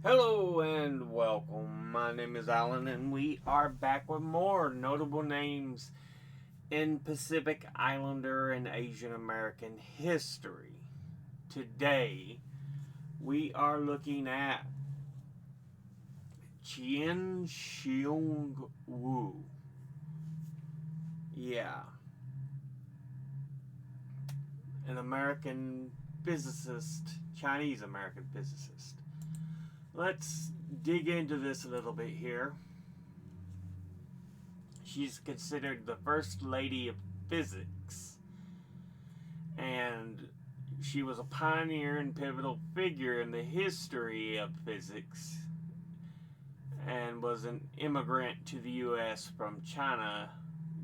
Hello and welcome. My name is Alan, and we are back with more notable names in Pacific Islander and Asian American history. Today, we are looking at Chien Shiung Wu. Yeah, an American physicist, Chinese American physicist. Let's dig into this a little bit here. She's considered the first lady of physics, and she was a pioneer and pivotal figure in the history of physics, and was an immigrant to the U.S. from China,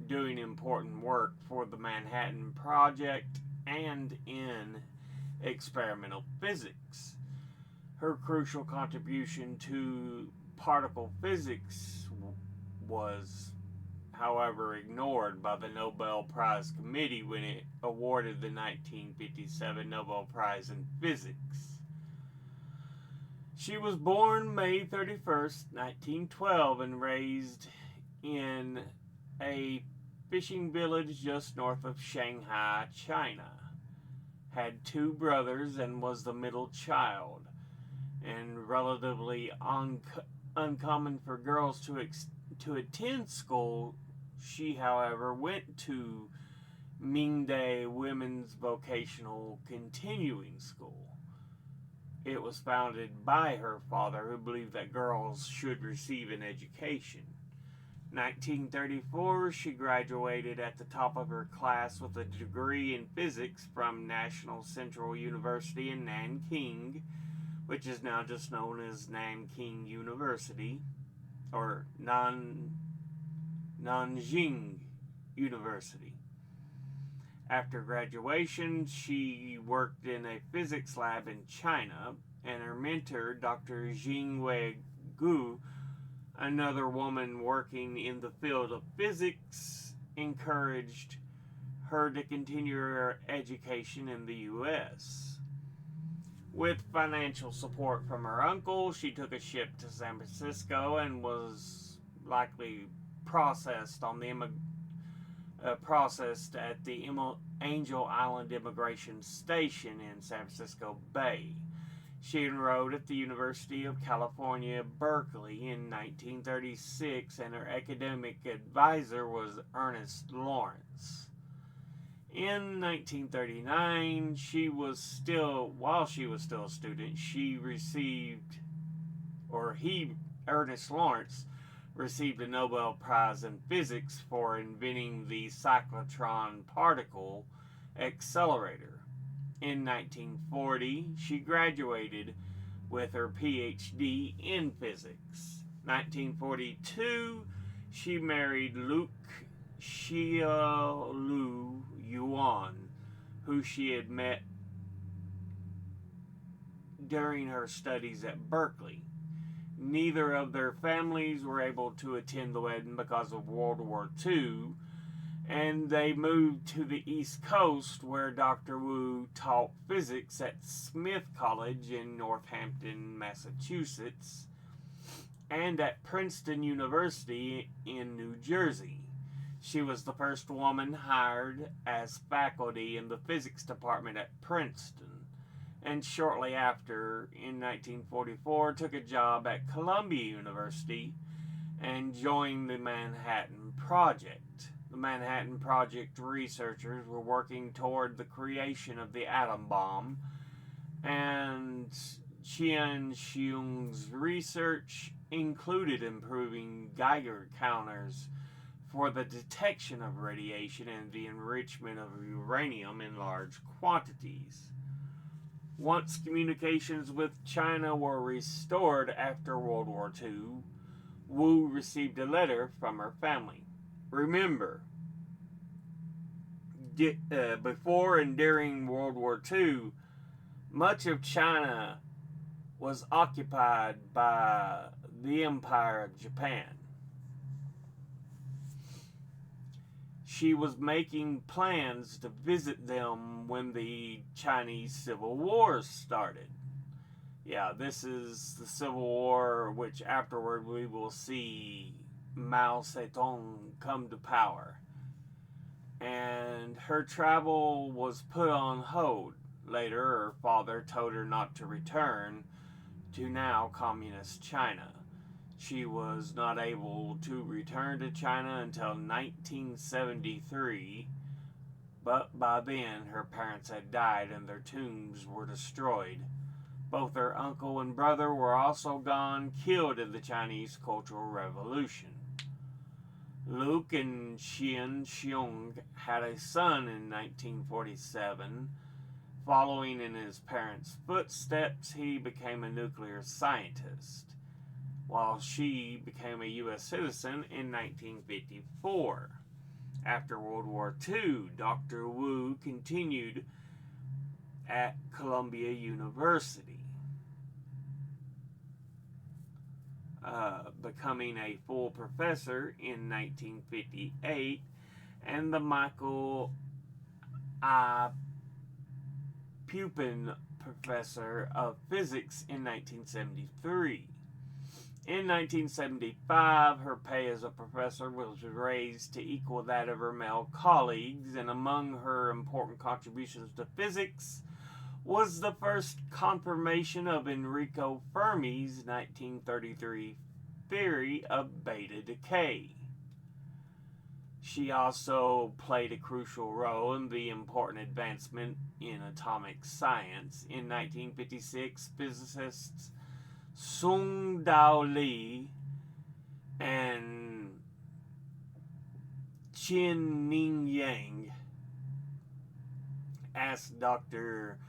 doing important work for the Manhattan Project and in experimental physics. Her crucial contribution to particle physics was, however, ignored by the Nobel Prize Committee when it awarded the 1957 Nobel Prize in Physics. She was born May 31st, 1912, and raised in a fishing village just north of Shanghai, China. Had two brothers and was the middle child, and relatively uncommon for girls to attend school. She, however, went to Mingdai Women's Vocational Continuing School. It was founded by her father, who believed that girls should receive an education. 1934, she graduated at the top of her class with a degree in physics from National Central University in Nanking, which is now just known as Nanking University, or Nanjing University. After graduation, she worked in a physics lab in China, and her mentor, Dr. Jingwei Gu, another woman working in the field of physics, encouraged her to continue her education in the U.S. With financial support from her uncle, she took a ship to San Francisco and was likely processed at the Angel Island Immigration Station in San Francisco Bay. She enrolled at the University of California, Berkeley in 1936, and her academic advisor was Ernest Lawrence. In 1939, while she was still a student, Ernest Lawrence, received a Nobel Prize in Physics for inventing the cyclotron particle accelerator. In 1940, she graduated with her PhD in physics. 1942, she married Luke Xiaolu Yuan, who she had met during her studies at Berkeley. Neither of their families were able to attend the wedding because of World War II, and they moved to the East Coast, where Dr. Wu taught physics at Smith College in Northampton, Massachusetts, and at Princeton University in New Jersey. She was the first woman hired as faculty in the physics department at Princeton, and shortly after, in 1944, took a job at Columbia University and joined the Manhattan Project. The Manhattan Project researchers were working toward the creation of the atom bomb, and Chien Shiung's research included improving Geiger counters for the detection of radiation and the enrichment of uranium in large quantities. Once communications with China were restored after World War II, Wu received a letter from her family. Remember, before and during World War II, much of China was occupied by the Empire of Japan. She was making plans to visit them when the Chinese Civil War started. Yeah, this is the Civil War, which afterward we will see Mao Zedong come to power. And her travel was put on hold. Later, her father told her not to return to now communist China. She was not able to return to China until 1973, but by then her parents had died and their tombs were destroyed. Both her uncle and brother were also gone, killed in the Chinese Cultural Revolution. Luke and Chien Shiung had a son in 1947. Following in his parents' footsteps, he became a nuclear scientist, while she became a U.S. citizen in 1954. After World War II, Dr. Wu continued at Columbia University, becoming a full professor in 1958 and the Michael I. Pupin Professor of Physics in 1973. In 1975, her pay as a professor was raised to equal that of her male colleagues, and among her important contributions to physics was the first confirmation of Enrico Fermi's 1933 theory of beta decay. She also played a crucial role in the important advancement in atomic science. In 1956, physicists Sung Dao Li and Chien Yang asked Dr.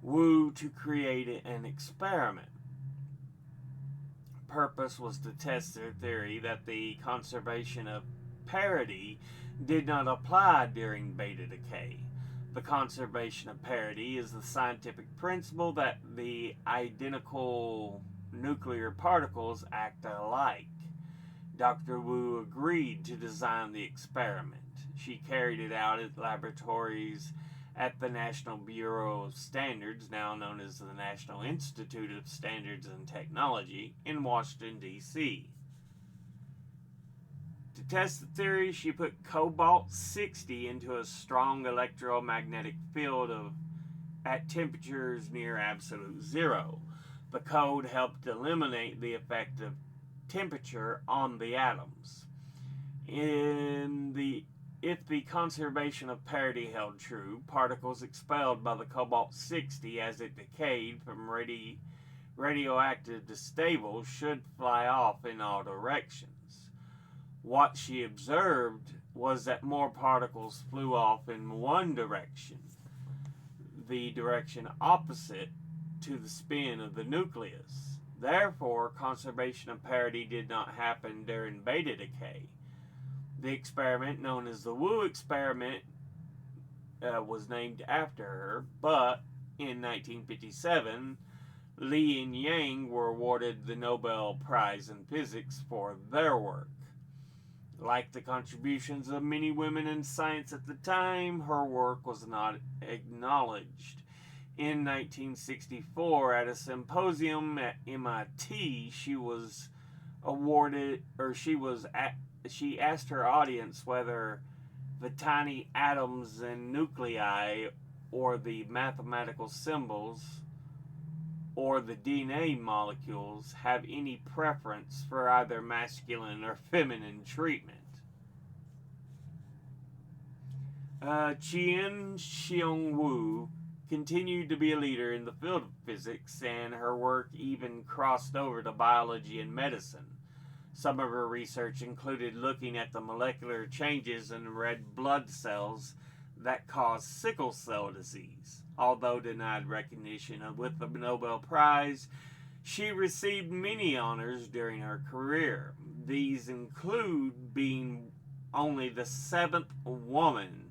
Wu to create an experiment. Purpose was to test their theory that the conservation of parity did not apply during beta decay. The conservation of parity is the scientific principle that the identical nuclear particles act alike. Dr. Wu agreed to design the experiment. She carried it out at laboratories at the National Bureau of Standards, now known as the National Institute of Standards and Technology, in Washington, D.C. To test the theory, she put cobalt-60 into a strong electromagnetic field at temperatures near absolute zero. The code helped eliminate the effect of temperature on the atoms. If the conservation of parity held true, particles expelled by the cobalt-60 as it decayed from radioactive to stable should fly off in all directions. What she observed was that more particles flew off in one direction, the direction opposite to the spin of the nucleus. Therefore, conservation of parity did not happen during beta decay. The experiment, known as the Wu experiment, was named after her, but in 1957, Li and Yang were awarded the Nobel Prize in Physics for their work. Like the contributions of many women in science at the time, her work was not acknowledged. In 1964, at a symposium at MIT, she asked her audience whether the tiny atoms and nuclei, or the mathematical symbols, or the DNA molecules have any preference for either masculine or feminine treatment. Chien Shiung Wu continued to be a leader in the field of physics, and her work even crossed over to biology and medicine. Some of her research included looking at the molecular changes in red blood cells that cause sickle cell disease. Although denied recognition with the Nobel Prize, she received many honors during her career. These include being only the 7th woman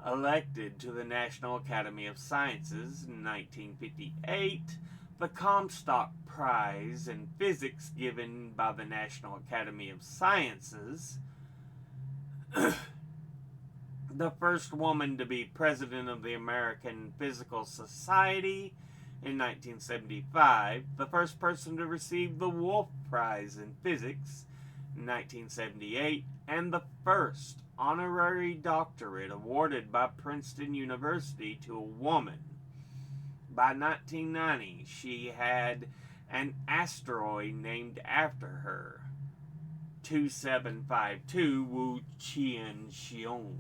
elected to the National Academy of Sciences in 1958, the Comstock Prize in Physics given by the National Academy of Sciences, the first woman to be president of the American Physical Society, in 1975, the first person to receive the Wolf Prize in Physics in 1978, and the first honorary doctorate awarded by Princeton University to a woman. By 1990, she had an asteroid named after her, 2752 Wu Chien Shiung.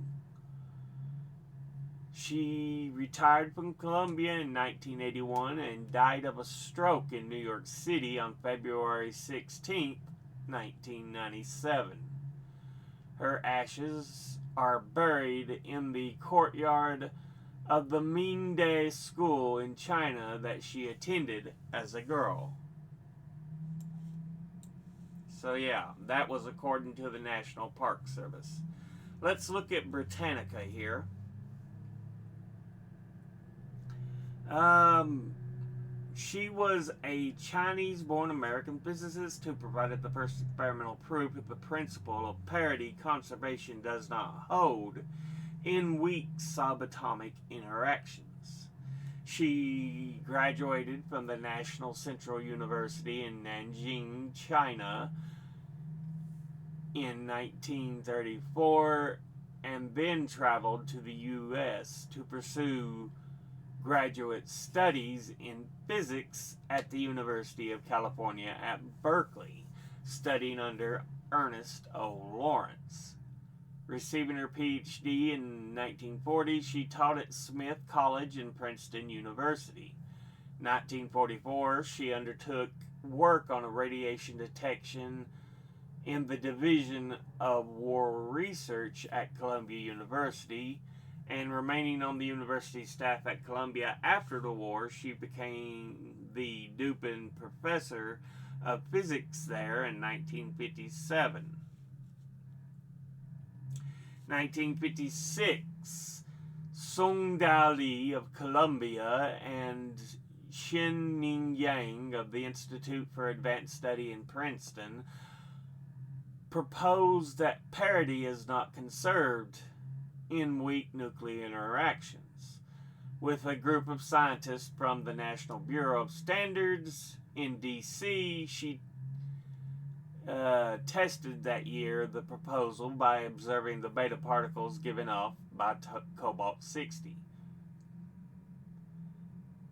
She retired from Columbia in 1981 and died of a stroke in New York City on February 16, 1997. Her ashes are buried in the courtyard of the Mingde School in China that she attended as a girl. So yeah, that was according to the National Park Service. Let's look at Britannica here. She was a Chinese-born American physicist who provided the first experimental proof that the principle of parity conservation does not hold in weak subatomic interactions. She graduated from the National Central University in Nanjing, China in 1934 and then traveled to the U.S. to pursue graduate studies in physics at the University of California at Berkeley, studying under Ernest O. Lawrence. Receiving her PhD in 1940, she taught at Smith College and Princeton University. In 1944, she undertook work on a radiation detection in the Division of War Research at Columbia University, and remaining on the university staff at Columbia after the war, she became the Dupin Professor of Physics there in 1957. 1956, Sung Da Li of Columbia and Xin Yang of the Institute for Advanced Study in Princeton proposed that parity is not conserved in weak nuclear interactions. With a group of scientists from the National Bureau of Standards in D.C., she tested that year the proposal by observing the beta particles given off by cobalt-60.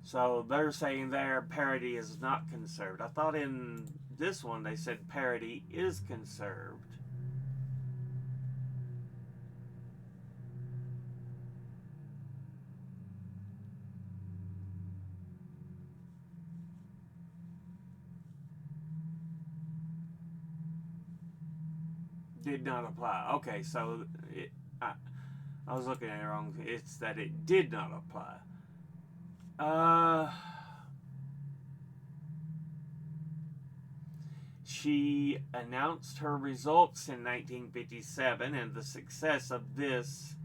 So they're saying there parity is not conserved. I thought in this one they said parity is conserved. Did not apply. Okay, so I was looking at it wrong. It's that it did not apply. She announced her results in 1957, and the success of this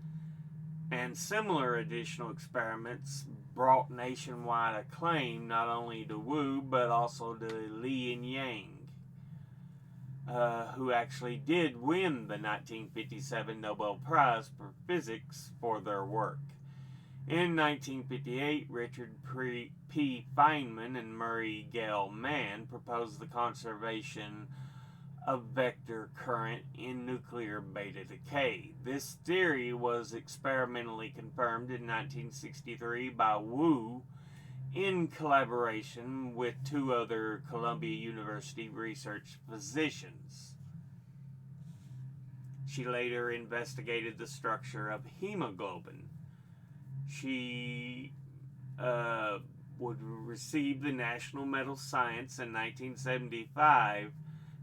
and similar additional experiments brought nationwide acclaim not only to Wu but also to Li and Yang, who actually did win the 1957 Nobel Prize for Physics for their work. In 1958, Richard P. Feynman and Murray Gell Mann proposed the conservation of vector current in nuclear beta decay. This theory was experimentally confirmed in 1963 by Wu in collaboration with two other Columbia University research physicians. She later investigated the structure of hemoglobin. She would receive the National Medal of Science in 1975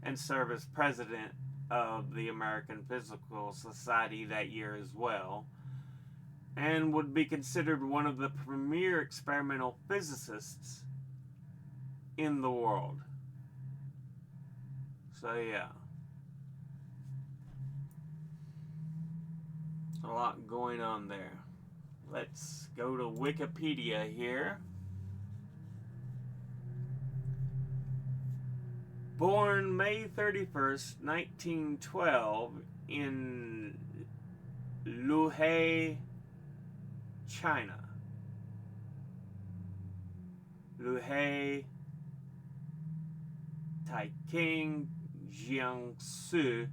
and serve as president of the American Physical Society that year as well, and would be considered one of the premier experimental physicists in the world. So yeah, a lot going on there. Let's go to Wikipedia here. Born May 31st, 1912 in Luhe, China. Luhei Taiking Jiangsu.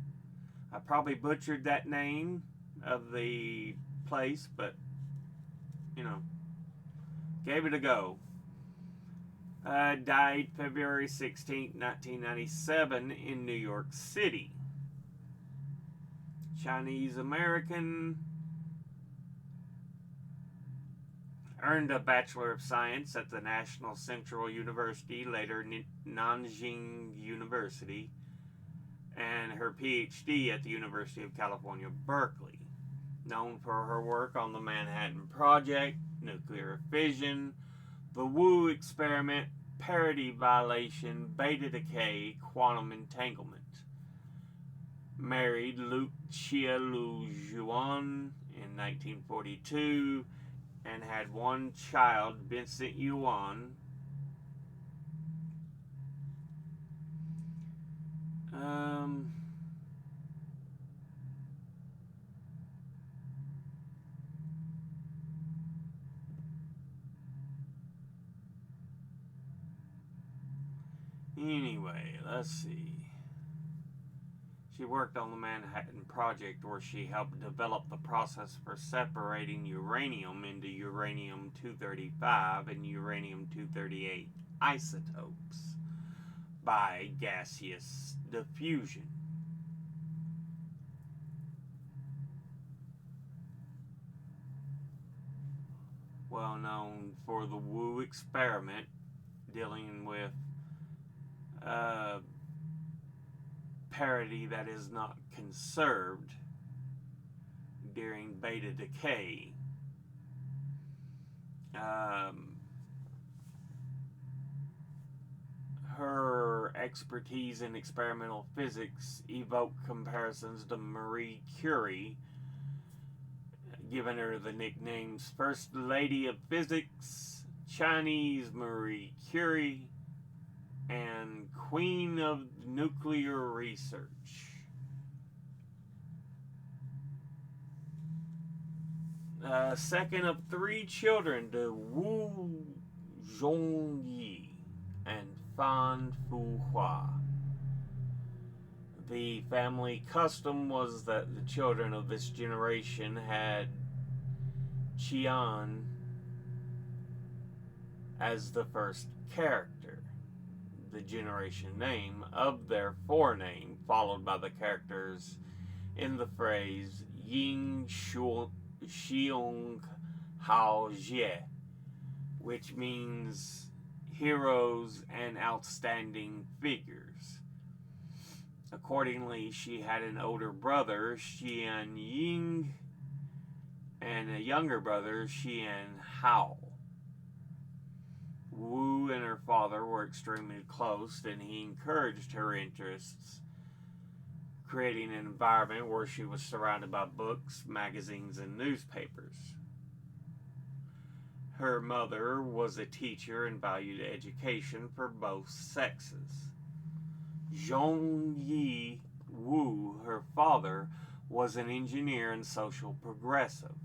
I probably butchered that name of the place, but you know, gave it a go. Died February 16, 1997 in New York City. Chinese American. Earned a Bachelor of Science at the National Central University, later Nanjing University, and her PhD at the University of California, Berkeley. Known for her work on the Manhattan Project, nuclear fission, the Wu experiment, parity violation, beta decay, quantum entanglement. Married Luke Chia-Lu Juan in 1942 and had one child, Vincent Yuan. Anyway, let's see. She worked on the Manhattan Project, where she helped develop the process for separating uranium into uranium-235 and uranium-238 isotopes by gaseous diffusion. Well known for the Wu experiment, dealing with parity that is not conserved during beta decay. Her expertise in experimental physics evoked comparisons to Marie Curie, giving her the nicknames First Lady of Physics, Chinese Marie Curie, and Queen of Nuclear Research. Second of three children to Wu Zhongyi and Fan Fuhua. The family custom was that the children of this generation had Chien as the first character, the generation name of their forename, followed by the characters in the phrase Chien Shiung Wu, which means heroes and outstanding figures. Accordingly, she had an older brother, Chien Ying, and a younger brother, Chien Hao. Wu and her father were extremely close, and he encouraged her interests, creating an environment where she was surrounded by books, magazines, and newspapers. Her mother was a teacher and valued education for both sexes. Zhongyi Wu, her father, was an engineer and social progressive.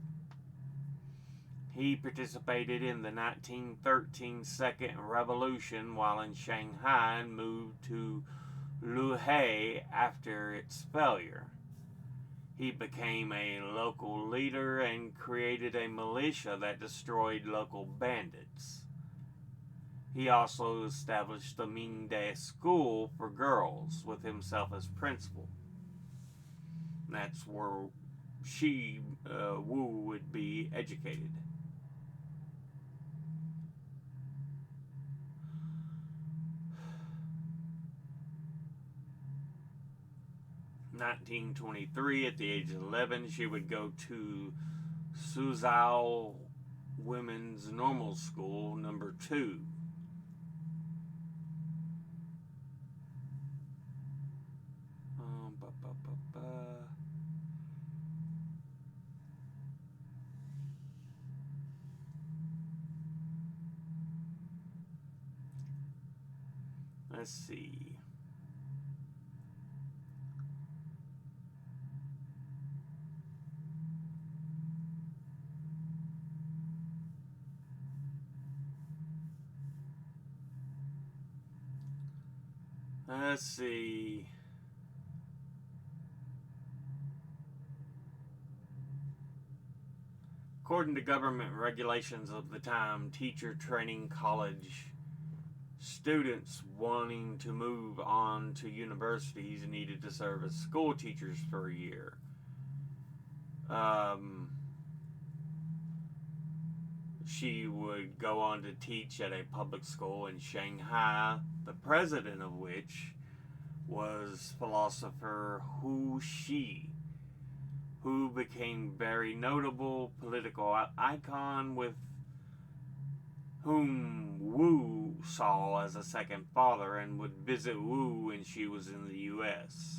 He participated in the 1913 Second Revolution while in Shanghai and moved to Luhei after its failure. He became a local leader and created a militia that destroyed local bandits. He also established the Mingde School for girls with himself as principal. That's where Wu would be educated. In 1923, at the age of 11, she would go to Suzhou Women's Normal School, number 2. Let's see. Let's see. According to government regulations of the time, teacher training college students wanting to move on to universities needed to serve as school teachers for a year. She would go on to teach at a public school in Shanghai, the president of which was philosopher Hu Shi, who became very notable political icon, with whom Wu saw as a second father and would visit Wu when she was in the U.S.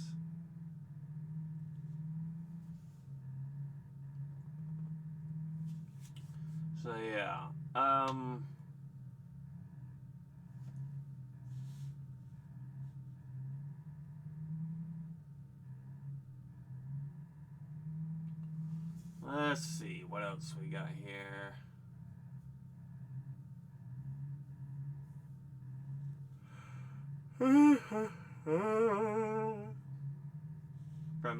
So yeah, let's see what else we got here. From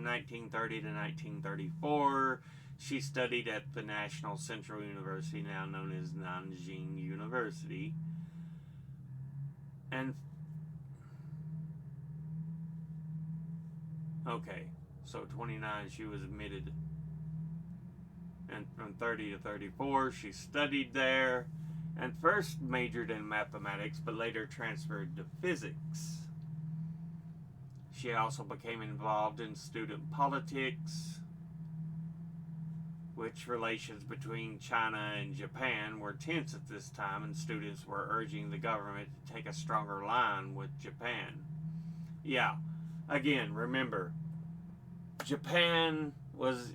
1930 to 1934, she studied at the National Central University, now known as Nanjing University. And okay, so 29 she was admitted. And from 30 to 34 she studied there and first majored in mathematics but later transferred to physics. She also became involved in student politics, which relations between China and Japan were tense at this time, and students were urging the government to take a stronger line with Japan. Yeah, again, remember, Japan was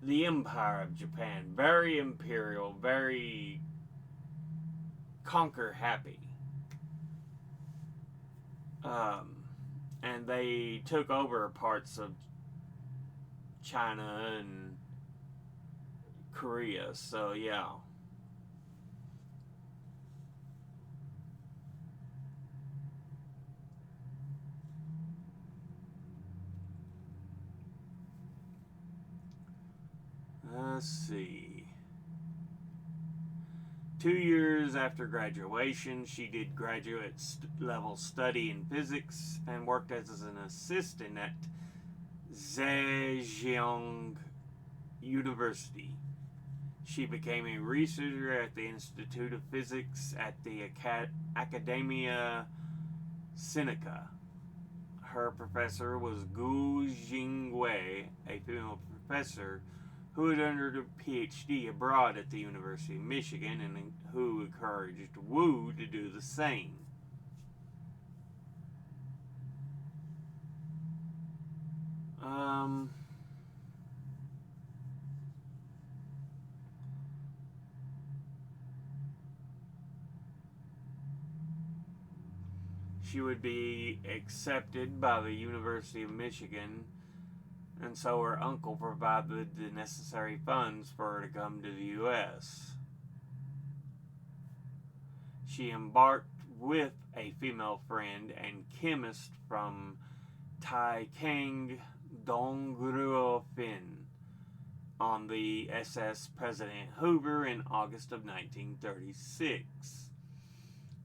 the Empire of Japan, very imperial, very conquer happy. And they took over parts of China and Korea, so yeah. Let's see. 2 years after graduation, she did graduate level study in physics and worked as an assistant at Zhejiang University. She became a researcher at the Institute of Physics at the Academia Sinica. Her professor was Gu Jingwei, a female professor who had earned a PhD abroad at the University of Michigan and who encouraged Wu to do the same. She would be accepted by the University of Michigan, and so her uncle provided the necessary funds for her to come to the U.S. She embarked with a female friend and chemist from Taikang Dongruofin on the SS President Hoover in August of 1936.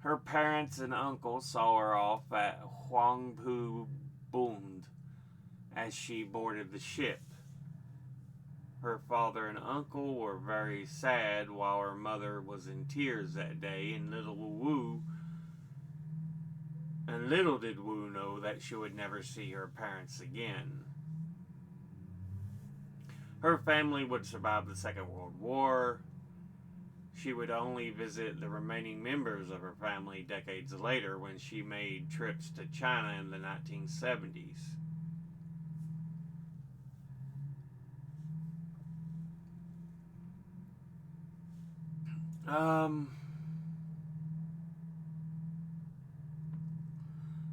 Her parents and uncle saw her off at Huangpu Bund as she boarded the ship. Her father and uncle were very sad while her mother was in tears that day, and little did Wu know that she would never see her parents again. Her family would survive the Second World War. She would only visit the remaining members of her family decades later when she made trips to China in the 1970s.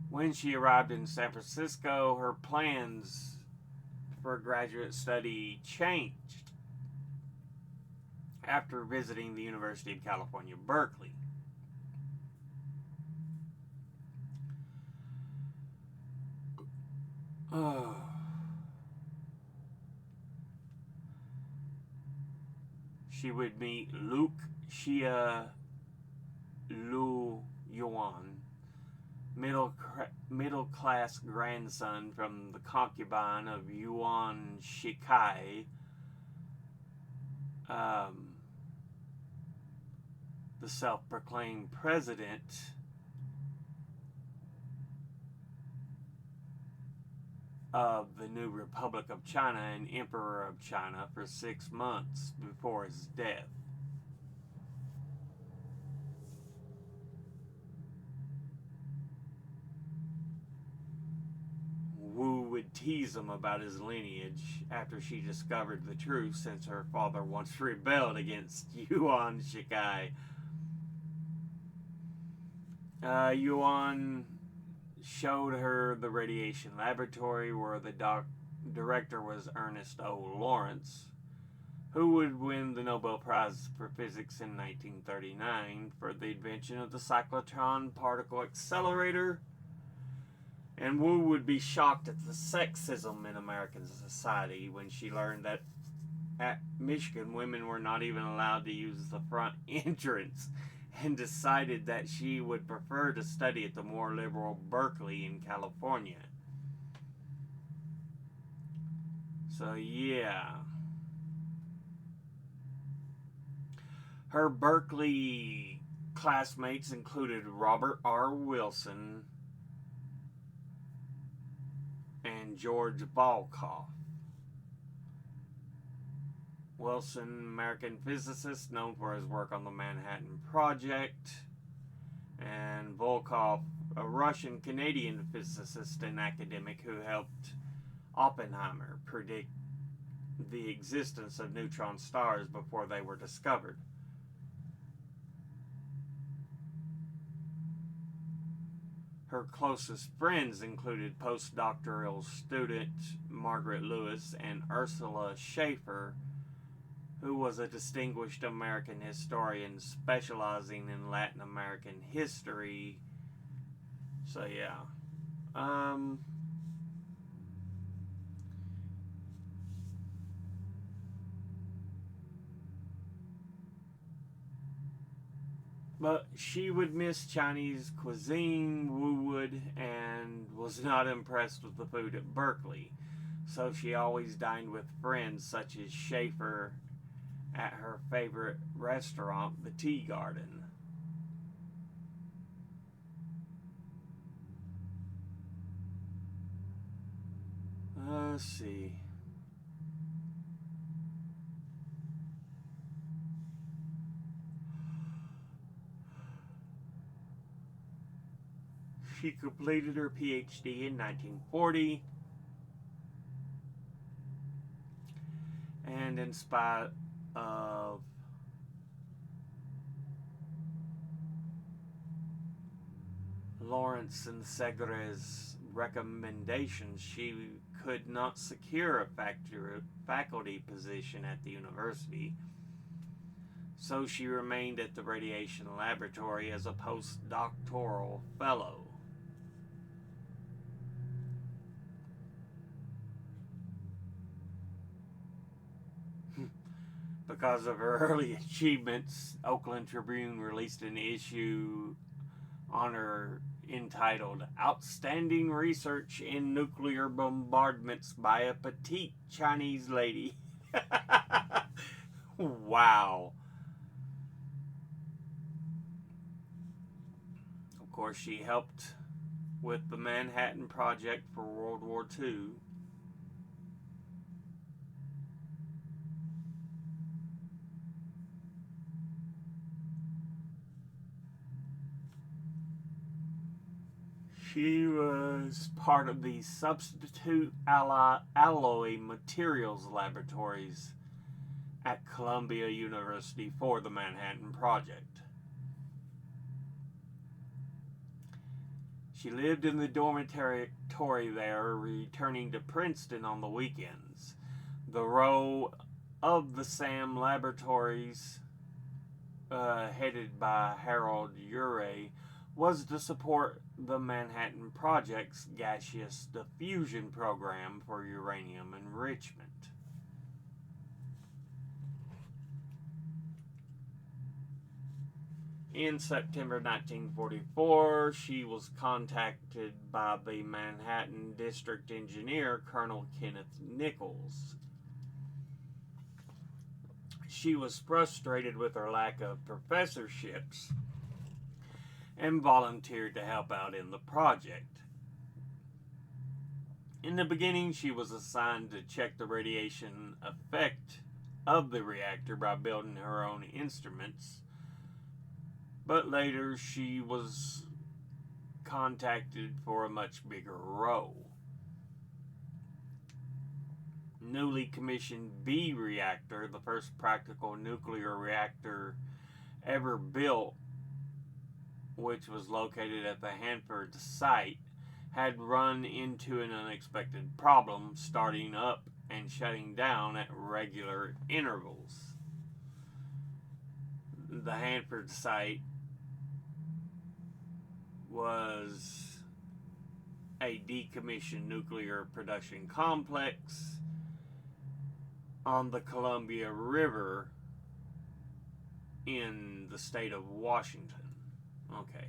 When she arrived in San Francisco, her plans for graduate study changed after visiting the University of California, Berkeley. she would meet Luke Xia Lu Yuan, middle class grandson from the concubine of Yuan Shikai, the self-proclaimed president of the new Republic of China and Emperor of China for 6 months before his death. Wu would tease him about his lineage after she discovered the truth, since her father once rebelled against Yuan Shikai. Yuan showed her the radiation laboratory, where the director was Ernest O. Lawrence, who would win the Nobel Prize for Physics in 1939 for the invention of the cyclotron particle accelerator. And Wu would be shocked at the sexism in American society when she learned that at Michigan, women were not even allowed to use the front entrance, and decided that she would prefer to study at the more liberal Berkeley in California. So, yeah. Her Berkeley classmates included Robert R. Wilson and George Volkoff. Wilson, American physicist known for his work on the Manhattan Project, and Volkoff, a Russian-Canadian physicist and academic who helped Oppenheimer predict the existence of neutron stars before they were discovered. Her closest friends included postdoctoral student Margaret Lewis and Ursula Schaefer, who was a distinguished American historian specializing in Latin American history. So, yeah. But she would miss Chinese cuisine, Wu would, and was not impressed with the food at Berkeley. So she always dined with friends such as Schaefer at her favorite restaurant, the Tea Garden. Let's see. She completed her PhD in 1940, and in spite of Lawrence and Segre's recommendations, she could not secure a faculty position at the university, so she remained at the radiation laboratory as a postdoctoral fellow. Because of her early achievements, Oakland Tribune released an issue on her entitled Outstanding Research in Nuclear Bombardments by a Petite Chinese Lady. Wow. Of course, she helped with the Manhattan Project for World War II. She was part of the Substitute Alloy Materials Laboratories at Columbia University for the Manhattan Project. She lived in the dormitory there, returning to Princeton on the weekends. The role of the SAM Laboratories, headed by Harold Urey, was to support the Manhattan Project's gaseous diffusion program for uranium enrichment. In September 1944, she was contacted by the Manhattan District Engineer, Colonel Kenneth Nichols. She was frustrated with her lack of professorships and volunteered to help out in the project. In the beginning, she was assigned to check the radiation effect of the reactor by building her own instruments, but later she was contacted for a much bigger role. Newly commissioned B reactor, the first practical nuclear reactor ever built, which was located at the Hanford site, had run into an unexpected problem, starting up and shutting down at regular intervals. The Hanford site was a decommissioned nuclear production complex on the Columbia River in the state of Washington. Okay.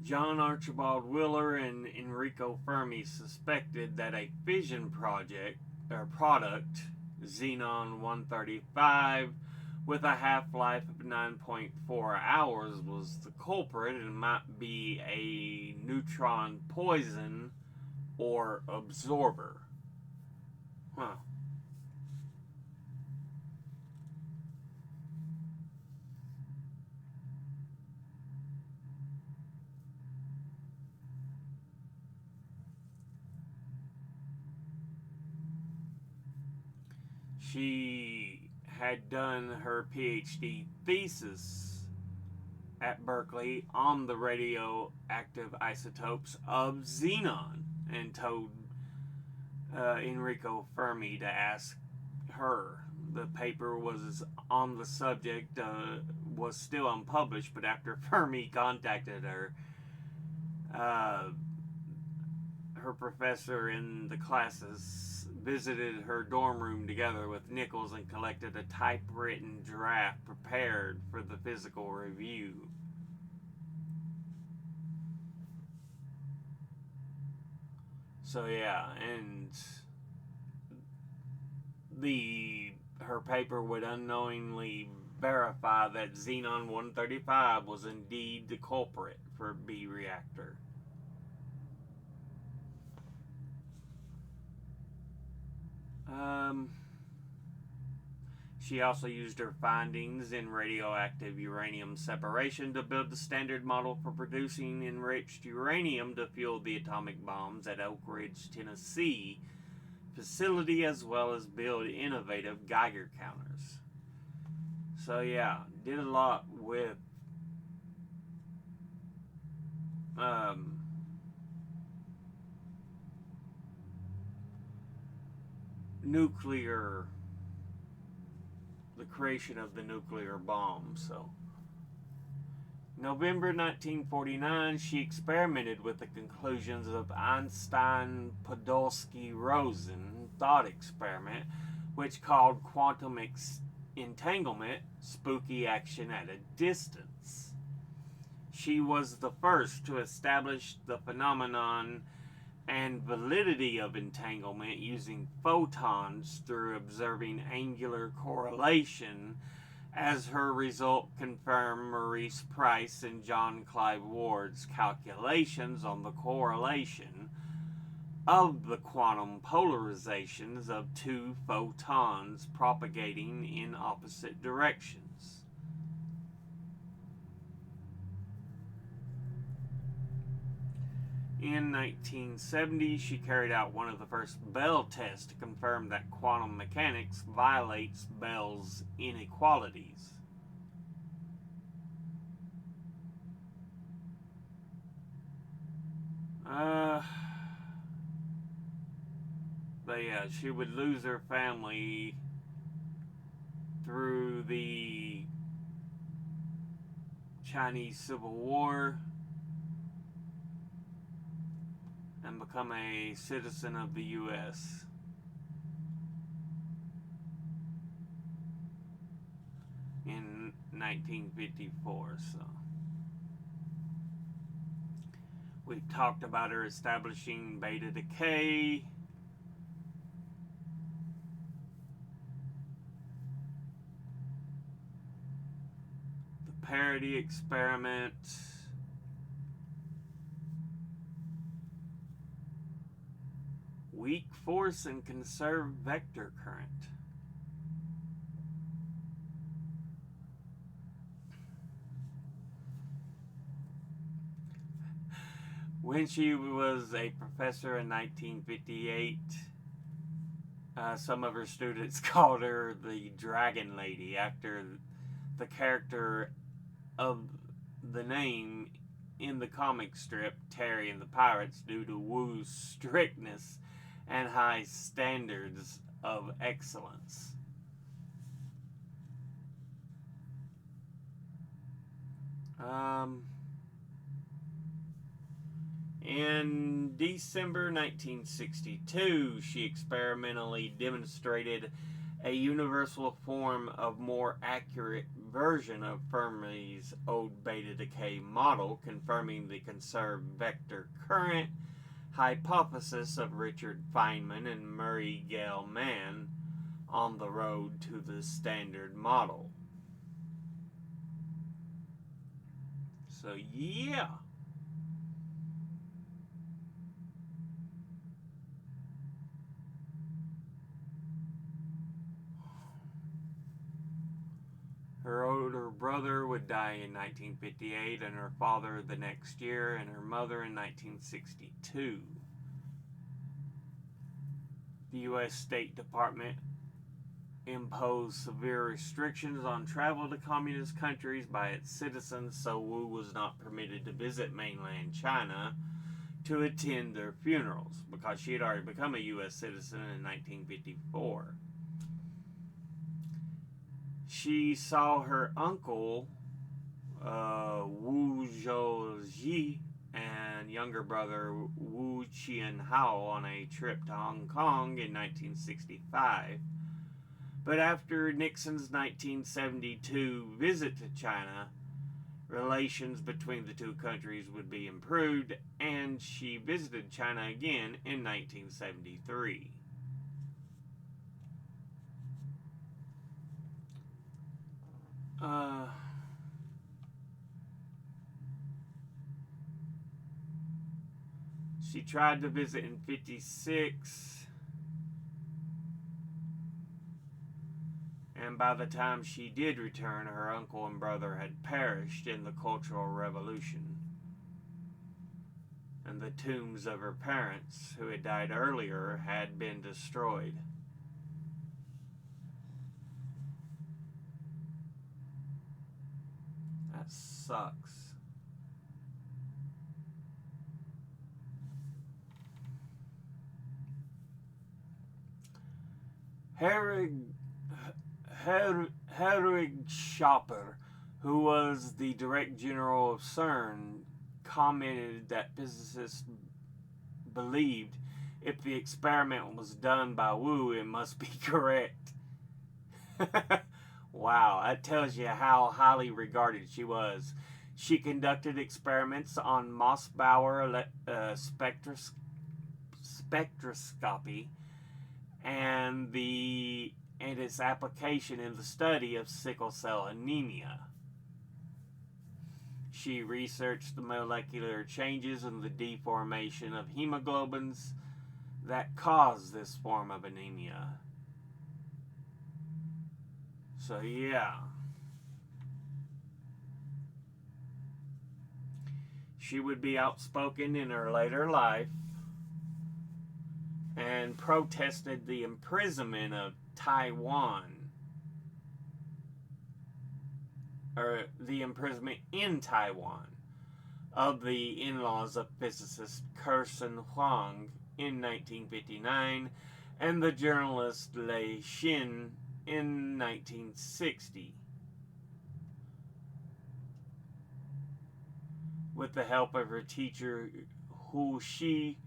John Archibald Wheeler and Enrico Fermi suspected that a fission product, Xenon 135, with a half-life of 9.4 hours, was the culprit and might be a neutron poison or absorber. Huh. She had done her PhD thesis at Berkeley on the radioactive isotopes of xenon and told Enrico Fermi to ask her. The paper was on the subject, was still unpublished, but after Fermi contacted her, her professor in the classes visited her dorm room together with Nichols and collected a typewritten draft prepared for the physical review. So yeah, and her paper would unknowingly verify that Xenon 135 was indeed the culprit for B reactor. She also used her findings in radioactive uranium separation to build the standard model for producing enriched uranium to fuel the atomic bombs at Oak Ridge, Tennessee facility, as well as build innovative Geiger counters. So yeah, did a lot with nuclear, the creation of the nuclear bomb. So November 1949, she experimented with the conclusions of Einstein-Podolsky-Rosen thought experiment, which called quantum entanglement spooky action at a distance. She was the first to establish the phenomenon and validity of entanglement using photons through observing angular correlation. As her result confirmed Maurice Price and John Clive Ward's calculations on the correlation of the quantum polarizations of two photons propagating in opposite directions. In 1970, she carried out one of the first Bell tests to confirm that quantum mechanics violates Bell's inequalities. But yeah, she would lose her family through the Chinese Civil War and become a citizen of the U.S. in 1954. So we've talked about her establishing beta decay. The parity experiment. Weak force and conserved vector current. When she was a professor in 1958, some of her students called her the Dragon Lady after the character of the name in the comic strip Terry and the Pirates, due to Wu's strictness and high standards of excellence. In December 1962, she experimentally demonstrated a universal form of more accurate version of Fermi's old beta decay model, confirming the conserved vector current hypothesis of Richard Feynman and Murray Gell-Mann on the road to the Standard Model. So, yeah. Her older brother would die in 1958, and her father the next year, and her mother in 1962. The U.S. State Department imposed severe restrictions on travel to communist countries by its citizens, so Wu was not permitted to visit mainland China to attend their funerals, because she had already become a U.S. citizen in 1954. She saw her uncle, Wu Zhouji, and younger brother Wu Chien Hao on a trip to Hong Kong in 1965. But after Nixon's 1972 visit to China, relations between the two countries would be improved, and she visited China again in 1973. She tried to visit in 56, and by the time she did return, her uncle and brother had perished in the Cultural Revolution, and the tombs of her parents, who had died earlier, had been destroyed. That sucks. Herwig Schopper, who was the Director General of CERN, commented that physicists believed if the experiment was done by Wu, it must be correct. Wow, that tells you how highly regarded she was. She conducted experiments on Mossbauer spectroscopy and its application in the study of sickle cell anemia. She researched the molecular changes in the deformation of hemoglobins that cause this form of anemia. So, yeah. She would be outspoken in her later life and protested the imprisonment of Taiwan, or the imprisonment in Taiwan, of the in-laws of physicist Kersen Huang in 1959 and the journalist Lei Xin in 1960. With the help of her teacher Hu Shi,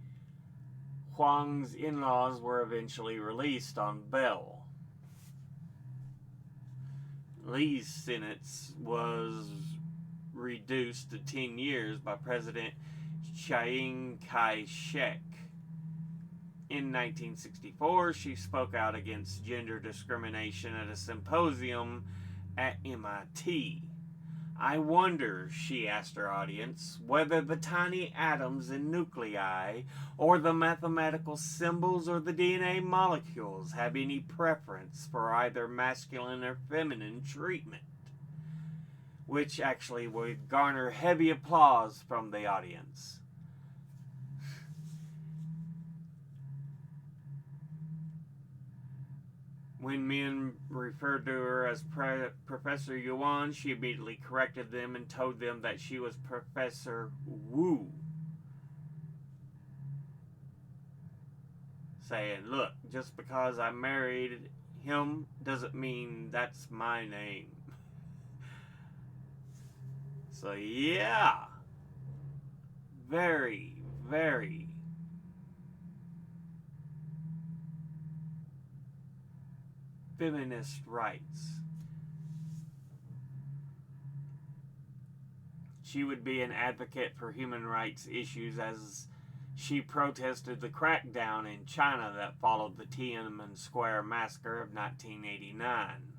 Huang's in-laws were eventually released on bail. Lee's sentence was reduced to 10 years by President Chiang Kai-shek. In 1964, she spoke out against gender discrimination at a symposium at MIT. I wonder, she asked her audience, whether the tiny atoms and nuclei, or the mathematical symbols or the DNA molecules have any preference for either masculine or feminine treatment, which actually would garner heavy applause from the audience. When men referred to her as Professor Yuan, she immediately corrected them and told them that she was Professor Wu, saying, "Look, just because I married him doesn't mean that's my name." So yeah, very, very feminist rights. She would be an advocate for human rights issues as she protested the crackdown in China that followed the Tiananmen Square massacre of 1989.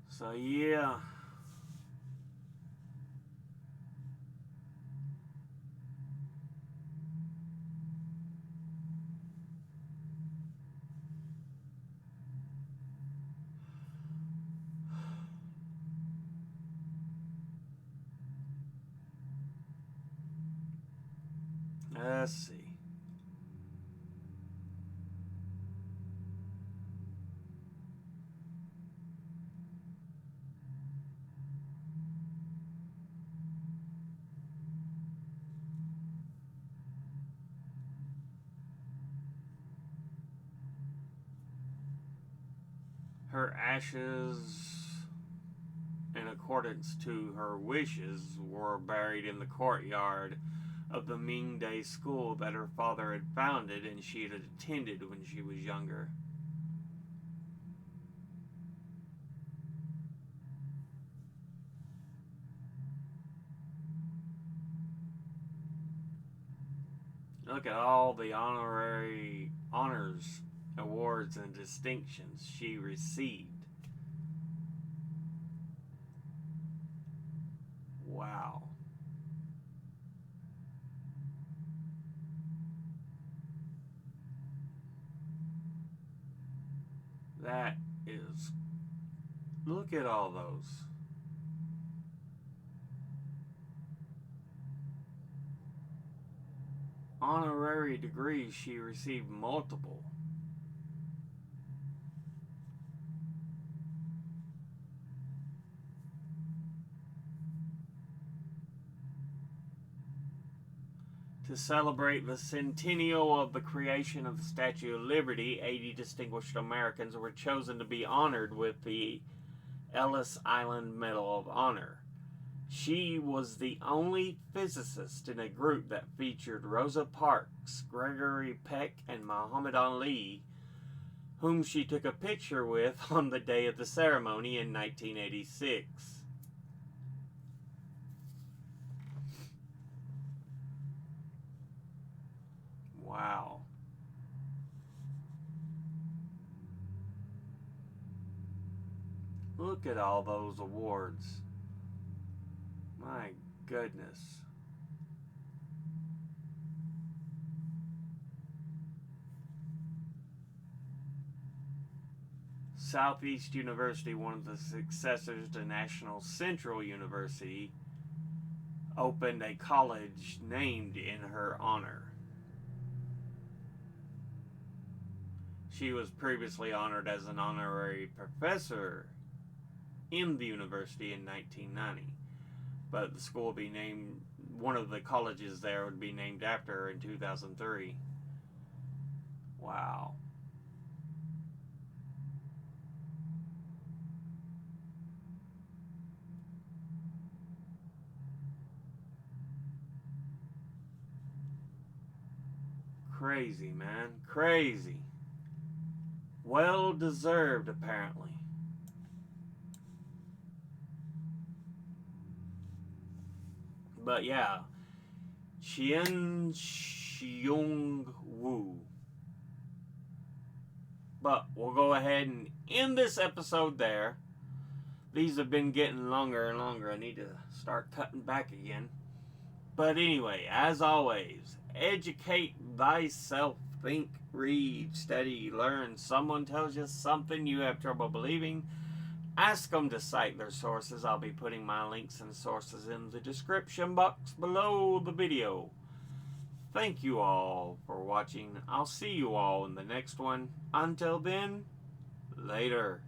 So yeah. Let's see. Her ashes, in accordance to her wishes, were buried in the courtyard of the Ming Day school that her father had founded and she had attended when she was younger. Look at all the honors, awards, and distinctions she received. Wow. That is... Look at all those. Honorary degrees, she received multiple. To celebrate the centennial of the creation of the Statue of Liberty, 80 distinguished Americans were chosen to be honored with the Ellis Island Medal of Honor. She was the only physicist in a group that featured Rosa Parks, Gregory Peck, and Muhammad Ali, whom she took a picture with on the day of the ceremony in 1986. Wow. Look at all those awards. My goodness. Southeast University, one of the successors to National Central University, opened a college named in her honor. She was previously honored as an honorary professor in the university in 1990. But the school will be named, one of the colleges there would be named after her in 2003. Wow. Crazy, man. Crazy. Well deserved, apparently. But yeah, Chien Shiung Wu. But we'll go ahead and end this episode there. These have been getting longer and longer. I need to start cutting back again. But anyway, as always, educate thyself. Think, read, study, learn. Someone tells you something you have trouble believing, ask them to cite their sources. I'll be putting my links and sources in the description box below the video. Thank you all for watching. I'll see you all in the next one. Until then, later.